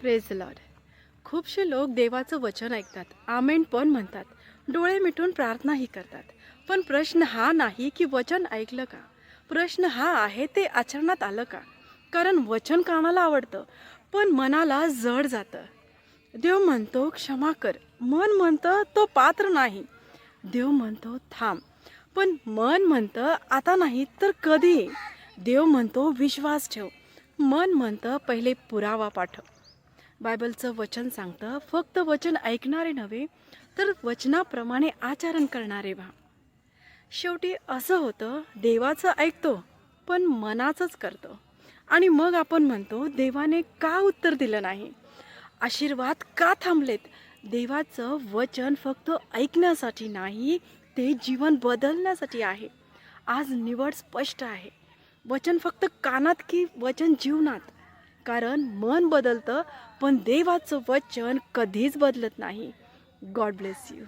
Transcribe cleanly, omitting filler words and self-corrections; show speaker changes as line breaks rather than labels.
Praise Lord. खूपसे लोक देवाचं वचन ऐकतात, आमेन पण म्हणतात, डोळे मिटून प्रार्थनाही करतात. पण प्रश्न हा नाही की वचन ऐकलं का, प्रश्न हा आहे ते आचरणात आलं का. कारण वचन कानाला आवडतं पण मनाला जड जातं. देव म्हणतो क्षमा कर, मन म्हणतं तो पात्र नाही. देव म्हणतो थांब, पण मन म्हणतं आता नाही तर कधी. देव म्हणतो विश्वास ठेव, मन म्हणतं पहिले पुरावा पाठव. बायबलचं वचन सांगतं फक्त वचन ऐकणारे नव्हे तर वचनाप्रमाणे आचरण करणारे व्हा. शेवटी असं होतं, देवाचं ऐकतो पण मनाचंच करतो. आणि मग आपण म्हणतो देवाने का उत्तर दिलं नाही, आशीर्वाद का थांबलेत. देवाचं वचन फक्त ऐकण्यासाठी नाही, ते जीवन बदलण्यासाठी आहे. आज निवड स्पष्ट आहे, वचन फक्त कानात की वचन जीवनात. कारण मन बदलतं पण देवाचं वचन कधीच बदलत नाही. God bless you.